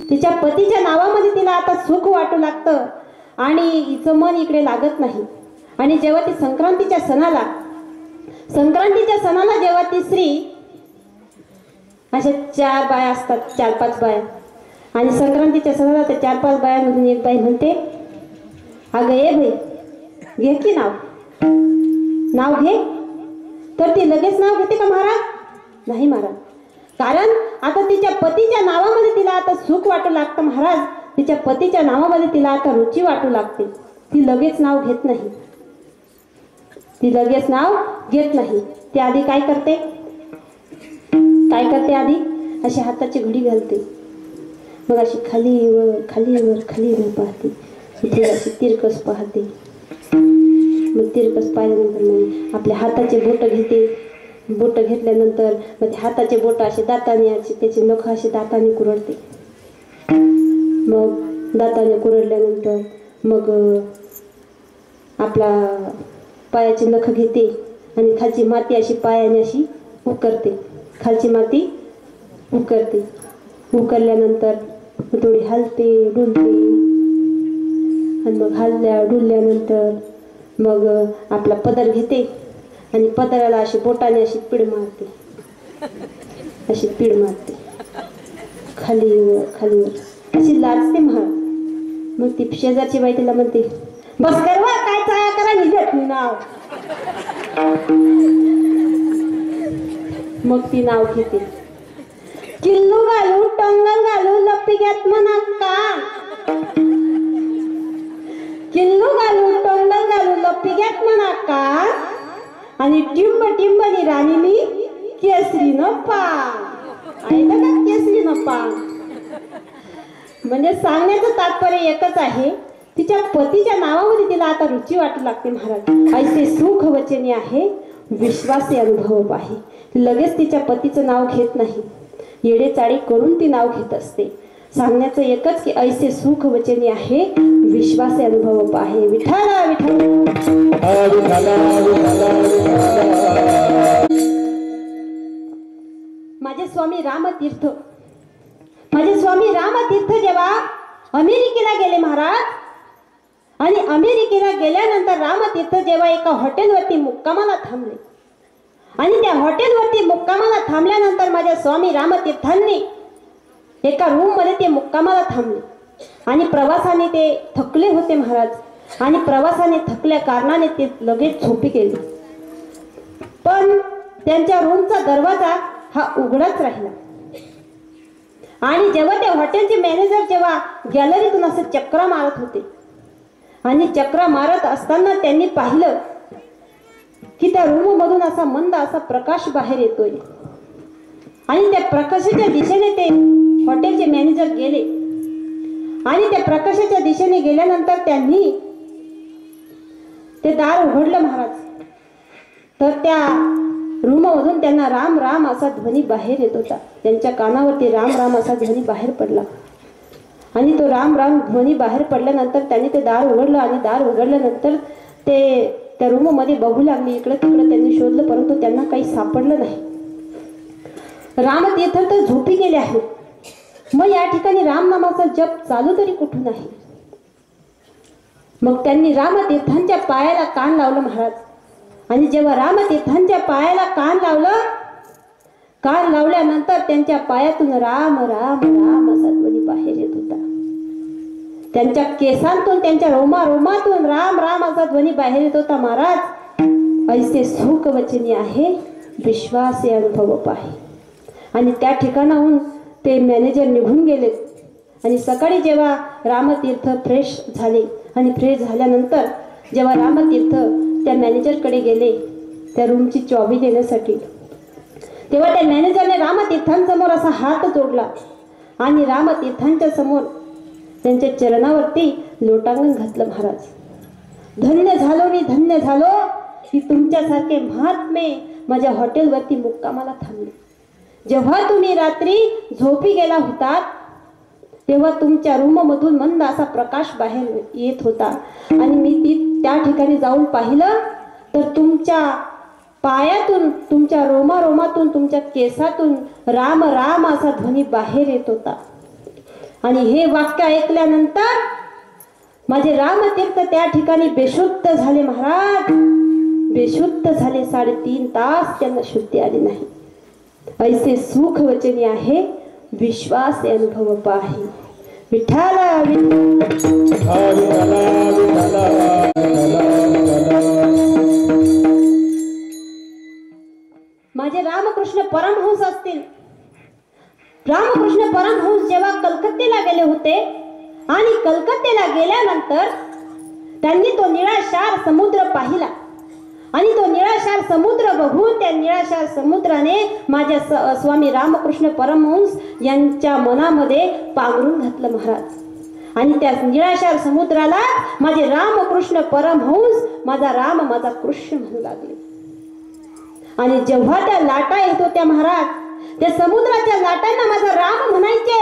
तिच्या पतीच्या नावामध्ये तिला आता सुख वाटू लागतं आणि हिचं मन इकडे लागत नाही. आणि जेव्हा ती संक्रांतीच्या सणाला जेव्हा ती स्त्री, अशा 4 बाया असतात, 4-5 बाया, आणि संक्रांतीच्या सणाला त्या 4-5 बायांमधून एक बाई म्हणते, अगं ये बाई, घे की नाव घे. तर ती लगेच नाव घेते का महाराज? नाही महाराज, कारण आता तिच्या पतीच्या नावामध्ये तिला आता सुख वाटू लागतं महाराज. तिच्या पतीच्या नावामध्ये तिला आता रुची वाटू लागते. ती लगेच नाव घेत नाही. ती आधी काय करते आधी अशी हाताची घडी घालते, मग अशी खाली वर पाहते, इथे अशी तिरकस पाहते. मग तिरकस पाहिल्यानंतर मग आपल्या हाताचे बोट घेते. बोट घेतल्यानंतर मग ते हाताचे बोट असे दाताने, त्याचे नख असे दाताने कुरडते. मग दाताने कुरडल्यानंतर मग आपला पायाची नख घेते आणि खालची माती अशी पायाने अशी उकरते. उकरल्यानंतर थोडी हलते, डुलते, आणि मग डुलल्यानंतर मग आपला पदर घेते आणि पदराला अशी बोटाने अशी पीड मारते, खालीवर अशी लाजते महाराज. मग ती शेजारची बाई तिला म्हणते, बस करवा, काय चाया करा, निघत नाव. मग ती नाव घेते, किल्लू घालू, टंगल घालू, लपिग्यात म्हणा का, किल्लू घालू, टंगल घालू, लपिग्यात म्हणा का, आणि टिंबनी राणीनी केसरीनं पान. ऐकलं का, केसरीनं पान? म्हणजे सांगण्याचं तात्पर्य एकच आहे, तिच्या पतीच्या नावामध्ये तिला आता रुची वाटू लागते महाराज. ऐसे सुख वचने आहे, विश्वासी अनुभव आहे. लगेच तिच्या पतीचं नाव घेत नाही, येडेचाळी करून ती नाव घेत असते. सांगण्याचं एकच की ऐसे सुख वचने आहे, विश्वासी अनुभव आहे. विठाला विठ्ठल. माझे स्वामी रामतीर्थ जेव्हा अमेरिकेला गेले महाराज, आणि अमेरिकेला गेल्यानंतर रामतीर्थ जेव्हा एका हॉटेलवरती मुक्कामाला थांबले, आणि त्या हॉटेलवरती मुक्कामाला थांबल्यानंतर माझ्या स्वामी रामतीर्थांनी एका रूम मध्ये ते मुक्कामाला थांबले. आणि प्रवासाने ते थकले होते महाराज, आणि प्रवासाने थकल्या कारणाने ते लगेच झोपी गेले. पण त्यांच्या रूमचा दरवाजा हा उघडाच राहिला. आणि जेव्हा ते हॉटेलचे मॅनेजर जेव्हा गॅलरीतून असे चक्रा मारत होते, आणि चक्रा मारत असताना त्यांनी पाहिलं की त्या रूम मधून असा मंद असा प्रकाश बाहेर येतोय. आणि त्या प्रकाशाच्या दिशेने ते हॉटेलचे मॅनेजर गेले. आणि त्या प्रकाशाच्या दिशेने गेल्यानंतर त्यांनी ते दार उघडलं महाराज. तर त्या रूम मधून त्यांना राम राम असा ध्वनी बाहेर येत होता. त्यांच्या कानावरती राम राम असा ध्वनी बाहेर पडला. आणि तो राम राम ध्वनी बाहेर पडल्यानंतर त्यांनी ते दार उघडलं. आणि दार उघडल्यानंतर ते त्या रूम मध्ये बघू लागले, इकडे तिकडे त्यांनी शोधलं, परंतु त्यांना काही सापडलं नाही. रामतीर्थ तर झोपी गेले आहेत. मग या ठिकाणी रामनामाचा जप चालू तरी कुठून आहे? मग त्यांनी रामतीर्थांच्या पायाला कान लावलं महाराज. आणि जेव्हा रामतीर्थांच्या पायाला कान लावल्यानंतर त्यांच्या पायातून राम राम राम असा ध्वनी बाहेर येत होता. त्यांच्या केसांतून, त्यांच्या रोमातून राम राम असा ध्वनी बाहेर येत होता महाराज. ऐसे सुख वचनी आहे, विश्वासी अनुभव आहे. आणि त्या ठिकाणाहून ते मॅनेजर निघून गेले. आणि सकाळी जेव्हा रामतीर्थ फ्रेश झाले, आणि फ्रेश झाल्यानंतर जेव्हा रामतीर्थ त्या मॅनेजरकडे गेले त्या रूमची चावी देण्यासाठी, तेव्हा त्या मॅनेजरने रामतीर्थांसमोर असा हात जोडला आणि रामतीर्थांच्या समोर त्यांच्या चरणावरती लोटांगण घातलं. महाराज, धन्य झालो की तुमच्यासारखे महात्मे माझ्या हॉटेलवरती मुक्कामाला थांबले. जेव्हा तुम्ही रात्री झोपी गेला होतात तेव्हा तुमच्या रूम मधून मंद असा प्रकाश बाहेर येत होता. आणि मी त्या ठिकाणी जाऊन पाहिलं तर तुमच्या पायातून, तुमच्या रोमातून, तुमच्या केसातून राम राम असा ध्वनी बाहेर येत होता. आणि हे वाक्य ऐकल्यानंतर माझे रामतीर्थ त्या ठिकाणी बेशुद्ध झाले महाराज, बेशुद्ध झाले. 3.5 तास त्यांना शुद्धी आली नाही. ऐसे सुख वचनी आहे, विश्वास अनुभव पाही. विठ्ठला माझे रामकृष्ण परमहंस असतील. रामकृष्ण परमहंस जेव्हा कलकत्त्याला गेले होते आणि कलकत्त्याला गेल्यानंतर त्यांनी तो निळाशार समुद्र पाहिला आणि तो निळाशार समुद्र बघून त्या निळाशार समुद्राने माझ्या स्वामी रामकृष्ण परमहंस यांच्या मनामध्ये पांघरून घातलं महाराज. आणि त्या निळाशार समुद्राला माझे रामकृष्ण परमहंस माझा राम माझा कृष्ण म्हणू लागले. आणि जेव्हा त्या लाटा येत होत्या महाराज, त्या समुद्राच्या लाटांना माझा राम म्हणायचे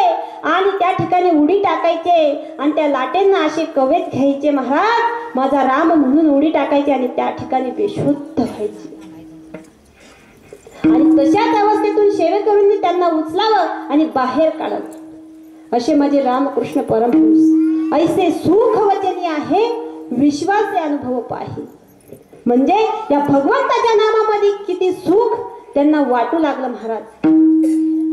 आणि त्या ठिकाणी उडी टाकायचे आणि त्या लाटेंना असे कवेत घ्यायचे महाराज, माझा राम म्हणून उडी टाकायचे आणि त्या ठिकाणी बेशुद्ध व्हायचे. आणि तशाच अवस्थेतून सेवेकरूंनी त्यांना उचलावं आणि बाहेर काढावं. असे माझे रामकृष्ण परमहंस. ऐसे सुख वचनी आहे, विश्वास अनुभव पाही. म्हणजे या भगवंताच्या नामामध्ये किती सुख त्यांना वाटू लागलं महाराज.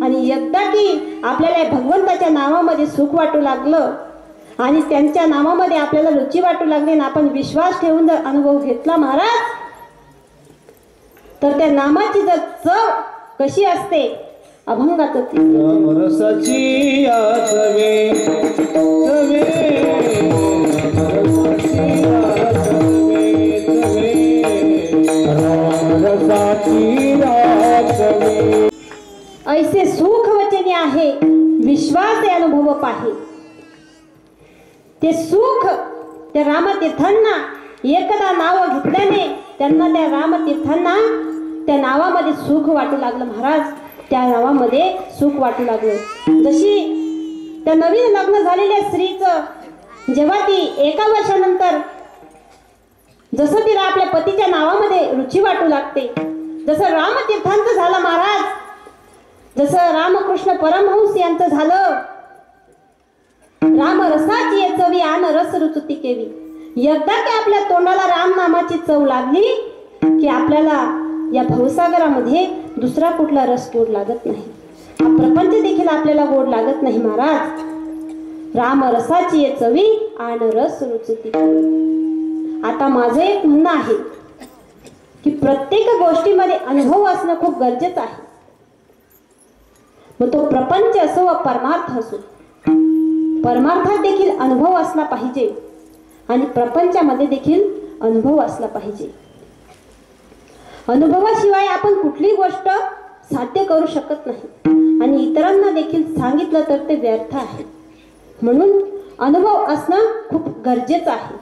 आणि एकदा की आपल्याला भगवंताच्या नावामध्ये सुख वाटू लागलं आणि त्यांच्या नावामध्ये आपल्याला रुची वाटू लागली आणि आपण विश्वास ठेवून जर अनुभव घेतला महाराज, तर त्या नामाची जर चव कशी असते, अभंगाचं रसाची आसवे चवे ऐसे सुख वचनी आहे, विश्वास अनुभव पाही. ते सुख त्या रामतीर्थांना एकदा नाव घेतल्याने त्यांना त्या रामतीर्थांना त्या नावामध्ये सुख वाटू लागलं महाराज. त्या नावामध्ये सुख वाटू लागलं. जशी त्या नवीन लग्न झालेल्या स्त्रीचं जेव्हा ती 1 वर्षानंतर जसं तिला आपल्या पतीच्या नावामध्ये रुची वाटू लागते, जसं रामतीर्थांचं झालं महाराज, जसं रामकृष्ण परमहंस यांचं झालं. राम रसाची चवी आन रस रुचती केवी. एकदा की आपल्या तोंडाला राम नामाची चव लागली की आपल्याला या भवसागरामध्ये दुसरा कुठला रस गोड लागत नाही. हा प्रपंच देखील आपल्याला गोड लागत नाही महाराज. राम रसाची चवी आन रस रुचती केवी. आता माझं एक म्हणणं आहे की प्रत्येक गोष्टीमध्ये अनुभव असणं खूप गरजेचं आहे. मग तो प्रपंच असो व परमार्थ असो, परमार्थात देखील अनुभव असला पाहिजे आणि प्रपंचामध्ये देखील अनुभव असला पाहिजे. अनुभवाशिवाय आपण कुठली गोष्ट साध्य करू शकत नाही आणि इतरांना देखील सांगितलं तर ते व्यर्थ आहे. म्हणून अनुभव असणं खूप गरजेचं आहे.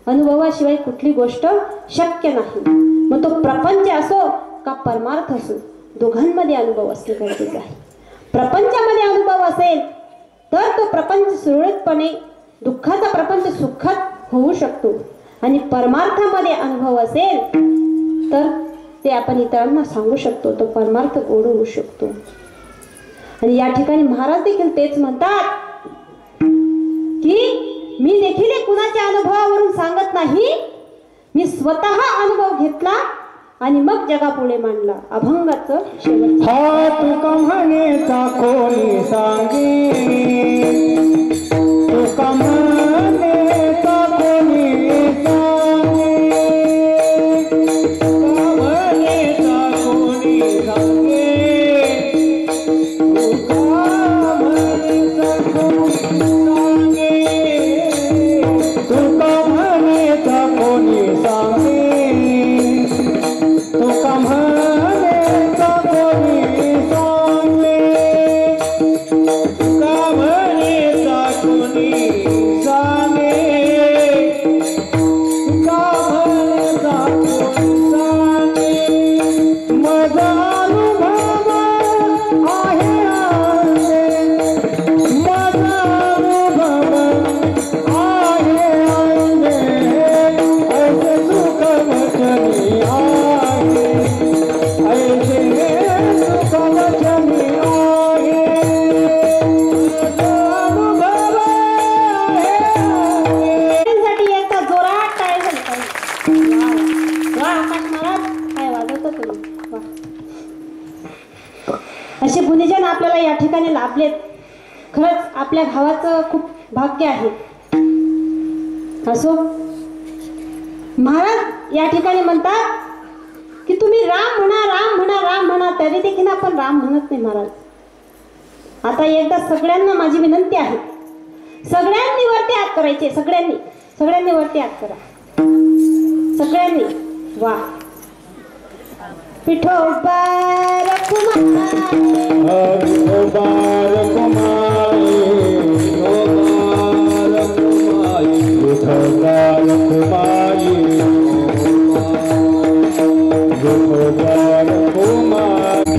अनुभवाशिवाय कुठली गोष्ट शक्य नाही. मग तो प्रपंच असो का परमार्थ असो, दोघांमध्ये अनुभव असणे गरजेचं आहे. प्रपंचामध्ये अनुभव असेल तर तो प्रपंच सुरळीतपणे, दुःखाचा प्रपंच सुखात होऊ शकतो आणि परमार्थामध्ये अनुभव असेल तर ते आपण इतरांना सांगू शकतो, तो परमार्थ गोड होऊ शकतो. आणि या ठिकाणी महाराज देखील तेच म्हणतात की मी देखील कुणाच्या अनुभवावरून सांगत नाही, मी स्वतः अनुभव घेतला आणि मग जगापुढे मांडला. अभंगाचं शेवट. हा तुका म्हणेचा कोणी सांगे, तुका म्हणेचा कोणी सांगे, तुका म्हणेचा कोणी सांगे, तुका म्हणेचा कोणी सांगे, तुका म्हणेचा कोणी सांगे, तुका म्हणेचा कोणी सांगे, तुका म्हणेचा आकाश महाराज काय वाजवता तुम्ही वा. असे गुणीजन आपल्याला या ठिकाणी लाभलेत. खरंच आपल्या गावाचं खूप भाग्य आहे. असो महाराज या ठिकाणी म्हणतात की तुम्ही राम म्हणा राम म्हणा राम म्हणा, तरी देखील आपण राम म्हणत नाही महाराज. आता एकदा सगळ्यांना माझी विनंती आहे, सगळ्यांनी वरती हात करायचे. सगळ्यांनी वरती हात करा. सगळ्यांनी वा. विठोबा रखुमाई, विठोबा रखुमाई, विठोबा रखुमाई, विठोबा रखुमाई.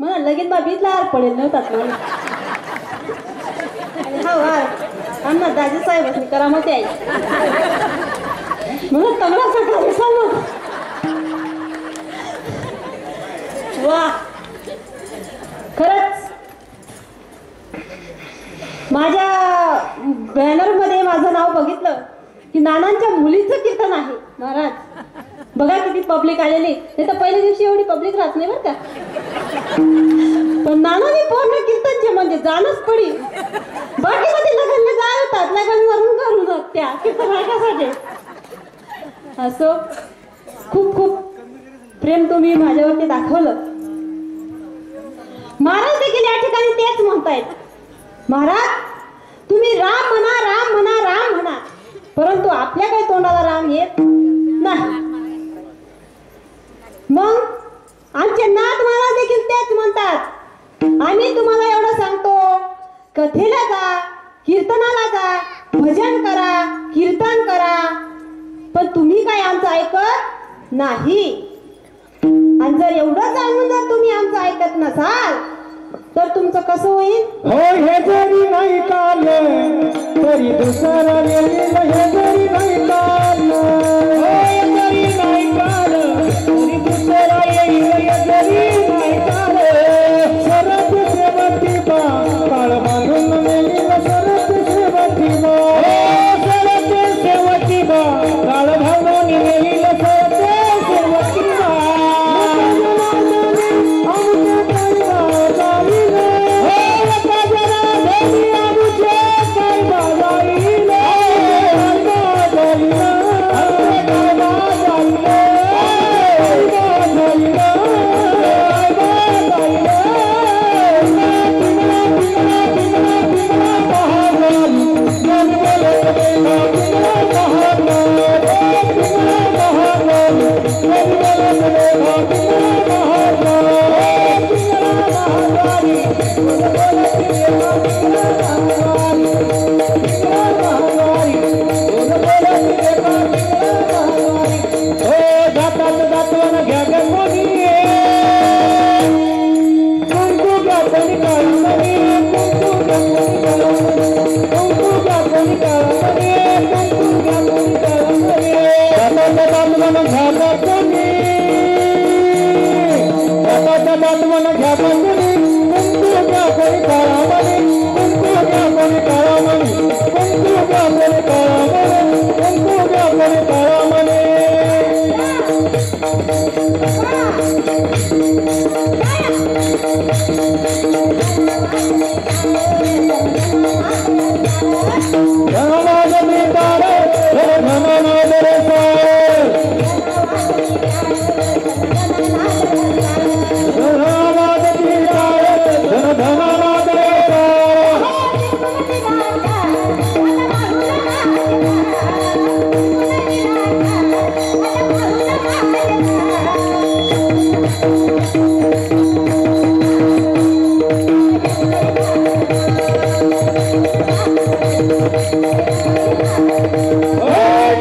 मला लगेच बाबीतला हार पडेल नव्हतात मला. हा वार आम्हा दाजी साहेब करामती आहे म्हणून तगडा सकाळी सांग वा. खरंच माझ्या बॅनर मध्ये माझं नाव बघितलं की नानांच्या मुलीचं कीर्तन आहे महाराज. बघा किती पब्लिक आलेली. नाही तर पहिल्या दिवशी एवढी पब्लिक राहत नाही बरं का. पण नानाने पूर्ण कीर्तनचे म्हणजे जानच पडी. बाकी मध्ये लग्न जाय होतात, लग्न करून करून त्या कीर्तन ऐकासाठी. असो खूप खूप प्रेम तुम्ही माझ्यावरती दाखवलं. महाराज देखील या ठिकाणी तेच म्हणतायत. महाराज तुम्ही राम म्हणा राम म्हणा राम म्हणा, परंतु आपल्या काही तोंडाला राम येत नाही. मग आमचे नाथ महाराज देखील तेच म्हणतात. आम्ही तुम्हाला एवढं सांगतो, कथेला जा, कीर्तनाला जा, भजन करा, कीर्तन करा, पण तुम्ही काय आमचं ऐकत नाही. आणि जर एवढं सांगून जर तुम्ही आमचं ऐकत नसाल तर तुमचं कसं होईल. हो हे जरी नाही काढलं तरी दुसरं येईल. हे जरी नाही काढलं, हे जरी नाही काढलं तरी दुसरं येईल. हे जरी नाही काढलं, सरत सेवती बा काळ बांधून नेईल. सरत सेवती बा, सरत सेवती बा काळ बांधून नेईल. सरत सेवती बा Oh,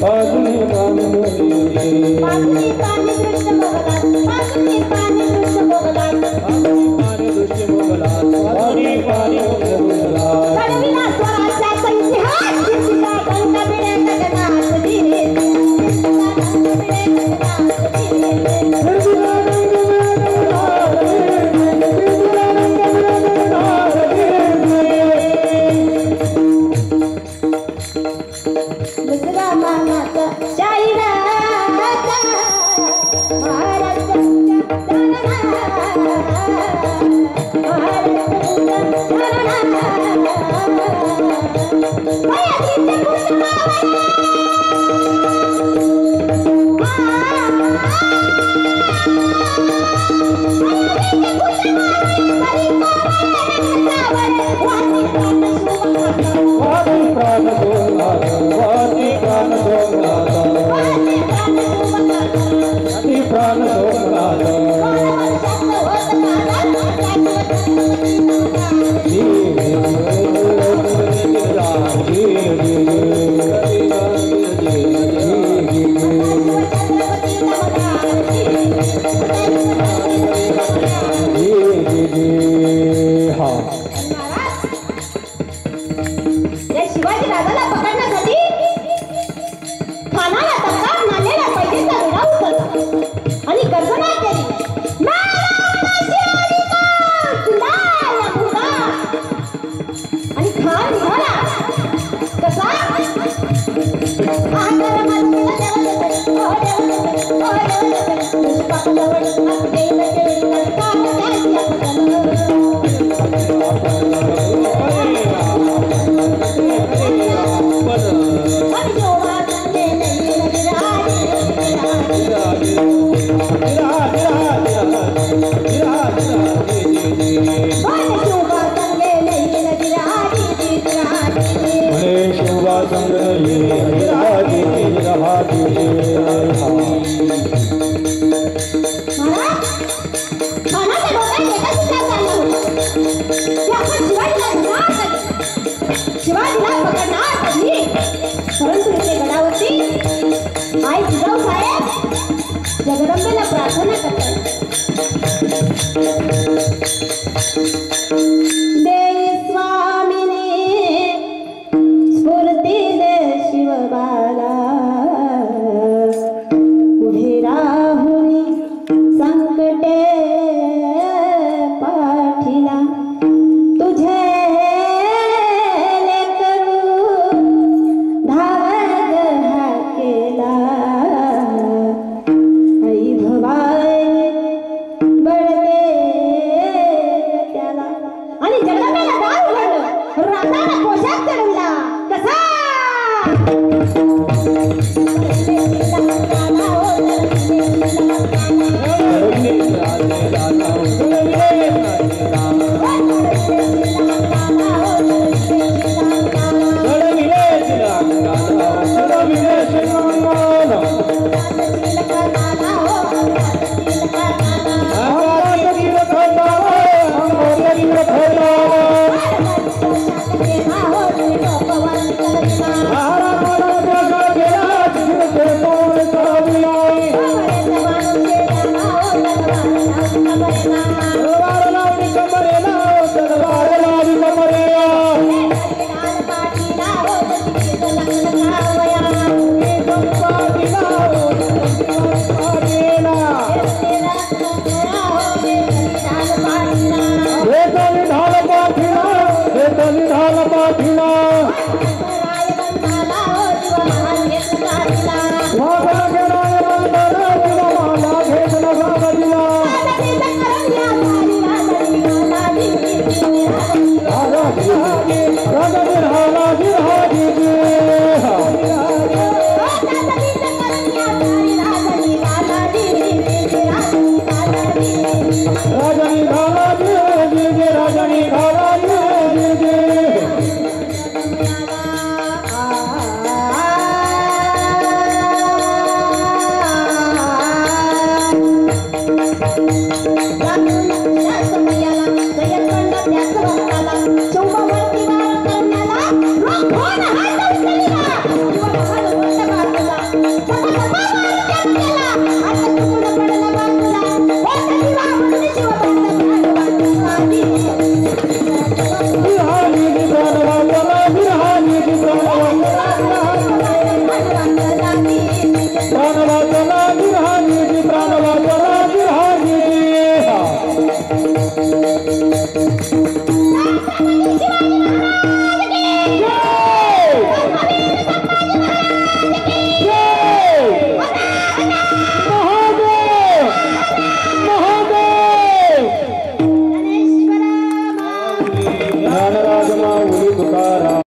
पाजुनी पाणी दृष्ट मोगलात कडविला स्वराच्या संख्यात जिंका गंगा बिडे गगनात दिले मुसलमानाचा शाहिराचा शिवाजी राजाला पकडण्यासाठी खानाला तक्रार मानलेला पैसेचा विडा उचलला आणि गर्जना केली आणि खान निघाला कसा शिवाजीला पकडण्यासाठी परंतु इथे गडावरती आई जिजाऊ साहेब जगदंबेला प्रार्थना करतात देई स्वामिनी स्फूर्ती दे शिवबाला उभे राहुनी संकटे पाठीला तुझे